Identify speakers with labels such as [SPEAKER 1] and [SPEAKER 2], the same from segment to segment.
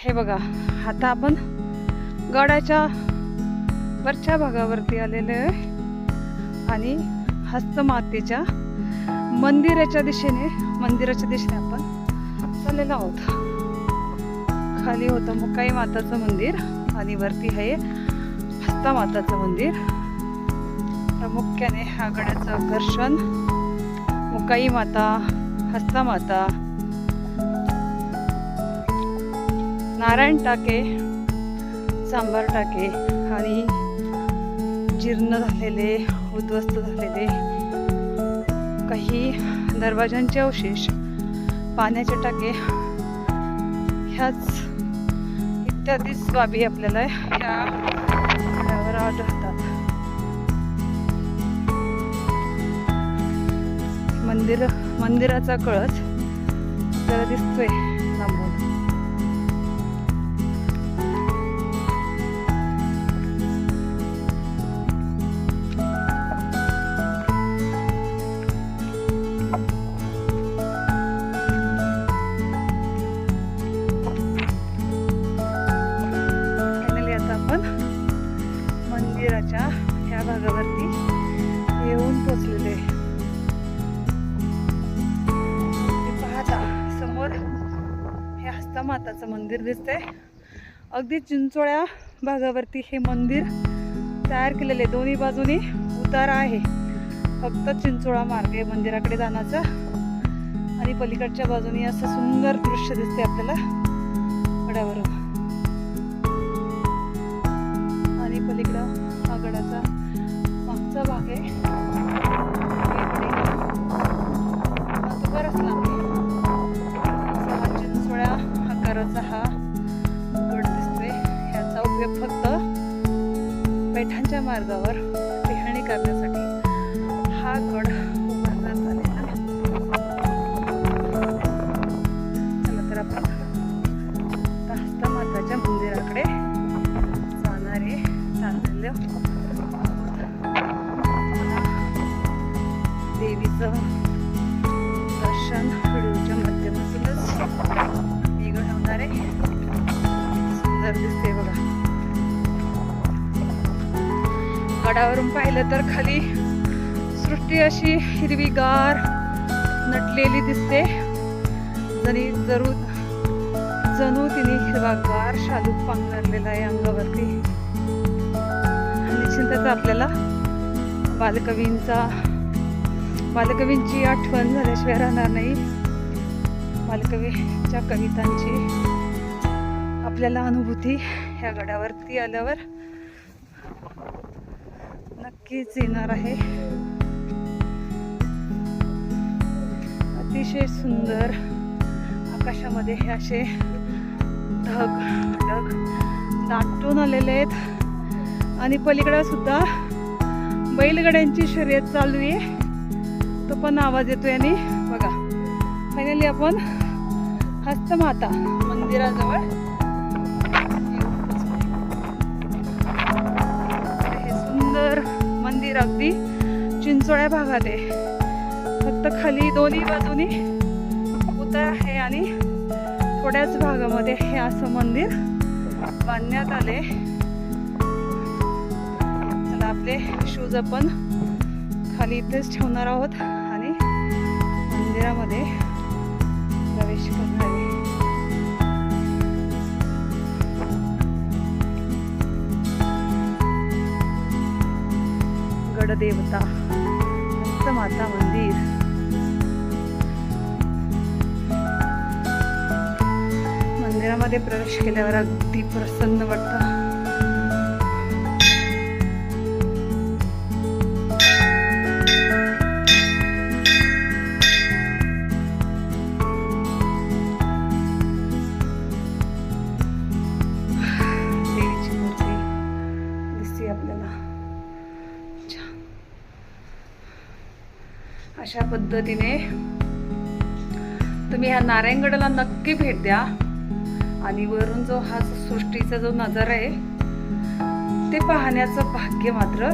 [SPEAKER 1] हे बघा, आता आपण गडाच्या वरच्या भागावरती आलेलो आहे आणि हस्तमातेच्या मंदिराच्या दिशेने आपण चाललेलो आहोत. खाली होतं मुकाई माताचं मंदिर आणि वरती आहे हस्तमाताचं मंदिर. प्रामुख्याने ह्या गडाचं आकर्षण मुकाई माता, हस्तमाता, नारायण टाके, सांबार टाके आणि जीर्ण झालेले, उद्ध्वस्त झालेले काही दरवाजांचे अवशेष, पाण्याचे टाके, ह्याच इत्यादी बाबी आपल्याला ह्या गडावर आढळतात. मंदिराचा कळस जरा दिसतोय लांबून. मंदिराच्या ह्या भागावरती येऊन पोचलेले. पाहता समोर हे हस्तमाताचं मंदिर दिसतंय. अगदी चिंचोळ्या भागावरती हे मंदिर तयार केलेले. दोन्ही बाजूनी उतारा आहे, फक्त चिंचोळा मार्ग आहे मंदिराकडे जाण्याचा. आणि पलीकडच्या बाजूनी असं सुंदर दृश्य दिसते आपल्याला गडावरून. आणि पलीकडं हा गडाचा मागचा भाग आहे. तो बराच लांब आहे. असा हा चिंचोळ्या आकाराचा हा गड दिसतोय. ह्याचा उपयोग फक्त पैठणच्या मार्गावर टेहळणी करण्यासाठी हा गड उभारण्यात आलेला. चला तर आपण हस्तमाताच्या मंदिराकडे चाललेलो. देवीचं दर्शन व्हिडिओच्या माध्यमातूनच वेगळं होणार आहे. सुंदर दिसते बघा. गडावरून पाहिलं तर खाली सृष्टी अशी हिरवीगार नटलेली दिसते. जणू तिने हिरवागार शालू पांघरलेला आहे अंगावरती. निश्चितच आपल्याला बालकवींची आठवण झाल्याशिवाय राहणार नाही. बालकवीच्या कवितांची आपल्याला अनुभूती ह्या गडावरती आल्यावर नक्कीच येणार आहे. अतिशय सुंदर आकाशामध्ये हे असे ढग दाटून आलेले आहेत. आणि पलीकडे सुद्धा बैलगाड्यांची शर्यत चालू आहे. तो पण आवाज येतोय. आणि बघा, फायनली आपण हस्तमाता मंदिराजवळ हे सुंदर मंदिर अगदी चिंचोळ्या भागात आहे. फक्त खाली दोन्ही बाजूनी उतार आहे आणि थोड्याच भागामध्ये हे असं मंदिर बांधण्यात आले. चला, आपले शूज आपण खाली इथेच ठेवणार आहोत आणि मंदिरामध्ये प्रवेश करणार आहे. गडदेवता हस्तमाता मंदिर. मंदिरामध्ये प्रवेश केल्यावर अगदी प्रसन्न वाटतं. देवीची मूर्ती दिसते आपल्याला. अशा पद्धतीने तुम्ही ह्या नारायणगडाला नक्की भेट द्या. आणि वरून जो हा सृष्टीचा जो नजारा आहे ते पाहण्याचं भाग्य मात्र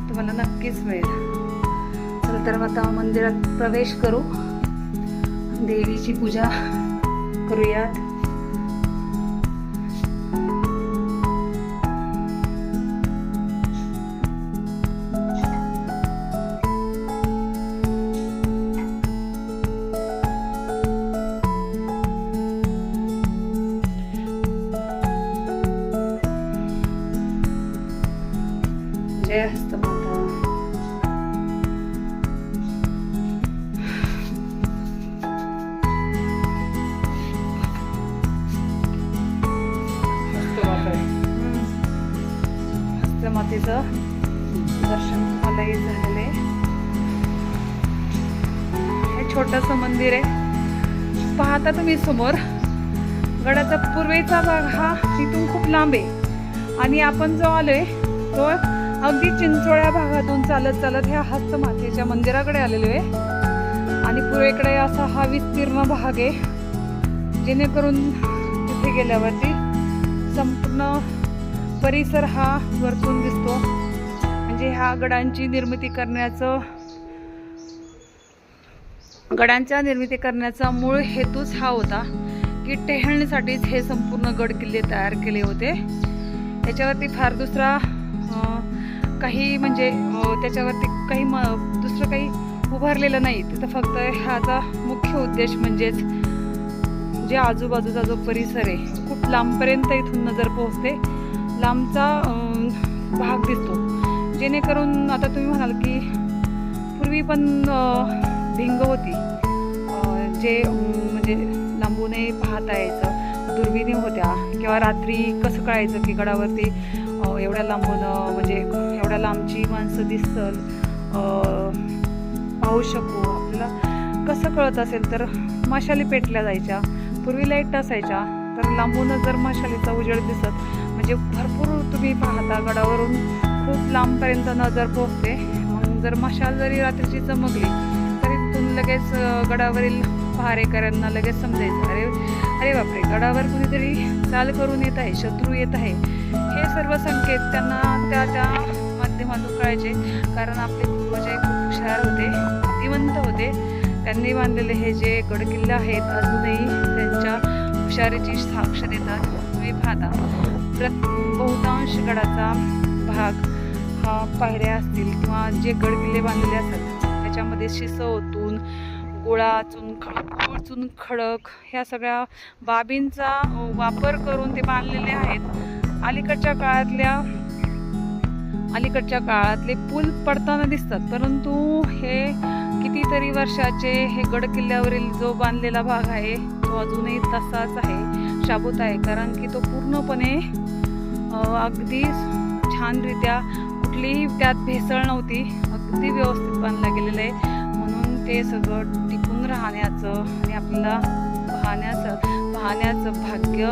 [SPEAKER 1] तुम्हाला नक्कीच मिळेल. चला तर आता मंदिरात प्रवेश करू, देवीची पूजा करूयात. हस्तमाता. हस्तमातेचं दर्शन मलाही झालेलं आहे. हे छोटंसं मंदिर आहे. पाहता तुम्ही समोर गडाचा पूर्वेचा भाग हा इथून खूप लांब आहे आणि आपण जो आलोय तो अगदी चिंचोळ्या भागातून चालत चालत ह्या हस्तमातेच्या मंदिराकडे आलेलो आहे. आणि पूर्वेकडे असा हा विस्तीर्ण भाग आहे, जेणेकरून तिथे गेल्यावरती संपूर्ण परिसर हा वरतून दिसतो. म्हणजे ह्या गडांच्या निर्मिती करण्याचा मूळ हेतूच हा होता की टेहळणीसाठीच हे संपूर्ण गड किल्ले तयार केले होते. त्याच्यावरती फार दुसरा काही म्हणजे त्याच्यावरती काही दुसरं काही उभारलेलं नाही. तिथं फक्त ह्याचा मुख्य उद्देश म्हणजेच जे आजूबाजूचा जो परिसर आहे खूप लांबपर्यंत इथून नजर पोहोचते, लांबचा भाग दिसतो. जेणेकरून आता तुम्ही म्हणाल की पूर्वी पण भिंग होती, जे म्हणजे लांबूनही पाहता यायचं, दुर्बिणी होत्या, किंवा रात्री कसं कळायचं की गडावरती एवढ्या लांबून म्हणजे एवढ्या लांबची माणसं दिसल, पाहू शकू. आपल्याला कसं कळत असेल तर मशाली पेटल्या जायच्या, पूर्वी लाईट असायच्या, तर लांबूनच जर मशालीचा उजेड दिसत म्हणजे भरपूर तुम्ही पाहता गडावरून खूप लांबपर्यंत नजर पोहोचते. मग जर मशाल जरी रात्रीची चमकली तरी तिथून लगेच गडावरील पहारेकऱ्यांना लगेच समजायचं, अरे बापरे, गडावर कुणीतरी चाल करून येत आहे, शत्रू येत आहे. हे सर्व संकेत त्यांना त्या माध्यमातून कळायचे. कारण आपले पूर्वज खूप हुशार होते, बुद्धिवंत होते. त्यांनी बांधलेले हे जे गडकिल्ले आहेत अजूनही त्यांच्या हुशारीची साक्ष देतात. तुम्ही पाहता बहुतांश गडाचा भाग हा पायऱ्या असतील किंवा जे गडकिल्ले बांधलेले असतात त्याच्यामध्ये शिसवतून गुळाचून खडक ह्या सगळ्या बाबींचा वापर करून ते बांधलेले आहेत. अलीकडच्या काळातले पूल पडताना दिसतात, परंतु हे कितीतरी वर्षाचे हे गडकिल्ल्यावरील जो बांधलेला भाग आहे तो अजूनही तसाच आहे, शाबूत आहे. कारण की तो पूर्णपणे अगदी छानरित्या, कुठलीही त्यात भेसळ नव्हती, अगदी व्यवस्थित बांधला गेलेलं आहे. म्हणून ते सगळं टिकून राहण्याचं आणि आपल्याला पाहण्याचं भाग्य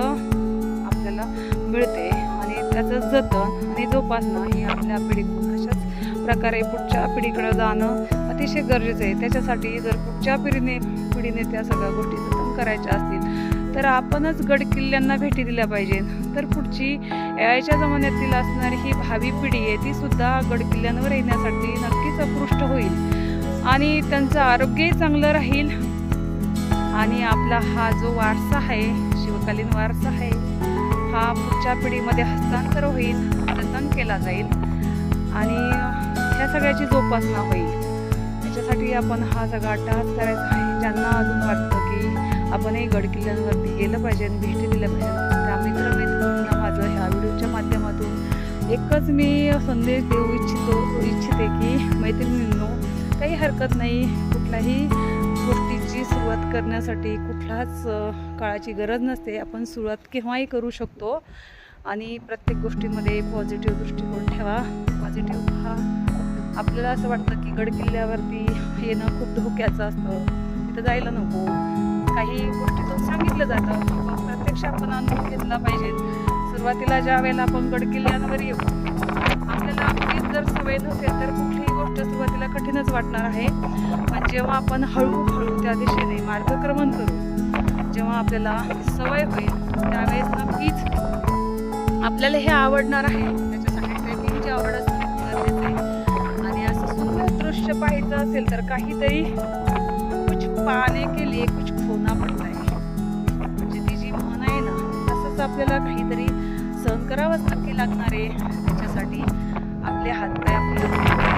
[SPEAKER 1] आपल्याला मिळते. आणि त्याचं जतन आणि जोपासना ही आपल्या पिढीकडून अशाच प्रकारे पुढच्या पिढीकडे जाणं अतिशय गरजेचं आहे. त्याच्यासाठी जर पुढच्या पिढीने त्या सगळ्या गोष्टी जतन करायच्या असतील तर आपणच गडकिल्ल्यांना भेटी दिल्या पाहिजे. तर पुढची याच्या जमान्यातील असणारी ही भावी पिढी आहे ती सुद्धा गडकिल्ल्यांवर येण्यासाठी नक्कीच अपृष्ट होईल आणि त्यांचं आरोग्यही चांगलं राहील. आणि आपला हा जो वारसा आहे, शिवकालीन वारसा आहे, हा पुढच्या पिढीमध्ये हस्तांतर होईल, जतन केला जाईल आणि ह्या सगळ्याची जोपासना होईल. त्याच्यासाठी आपण हा सगळा अट्टहास करायचा आहे. ज्यांना अजून वाटतं की आपणही गडकिल्ल्यांवरती गेलं पाहिजे आणि भेटी दिल्या पाहिजे, त्या मित्रमैत्रिणींना माझं ह्या व्हिडिओच्या माध्यमातून एकच मी संदेश देऊ इच्छिते की मैत्रिणींनो, काही हरकत नाही. कुठल्याही गोष्टीची सुरुवात करण्यासाठी कुठलाच काळाची गरज नसते. आपण सुरुवात केव्हाही करू शकतो आणि प्रत्येक गोष्टीमध्ये पॉझिटिव्ह दृष्टिकोन ठेवा. पॉझिटिव्ह हा आपल्याला असं वाटतं की गडकिल्ल्यावरती येणं खूप धोक्याचं असतं, तिथं जायला नको, काही गोष्टीतून सांगितलं जातं, पण प्रत्यक्ष आपण अनुभव घेतला पाहिजे. सुरुवातीला ज्या वेळेला आपण गडकिल्ल्यांवर येऊ, आपल्याला आपलीच जर सवय नसेल तर कुठलीही गोष्ट सुरुवातीला कठीणच वाटणार आहे. पण जेव्हा आपण हळूहळू त्या दिशेने मार्गक्रमण करू, जेव्हा आपल्याला सवय होईल त्यावेळेस नक्कीच आपल्याला हे आवडणार आहे. त्याच्यासाठी ट्रेकिंगची आवड असणे गरजेचं आहे. आणि असं सुंदर दृश्य पाहायचं असेल तर काहीतरी कुछ पाने के लिए कुछ खोना पडता है, म्हणजे ती जी म्हण आहे ना, तसंच आपल्याला काहीतरी सहन करावंच नक्की लागणार आहे. त्याच्यासाठी आपले हातपाय आपल्याला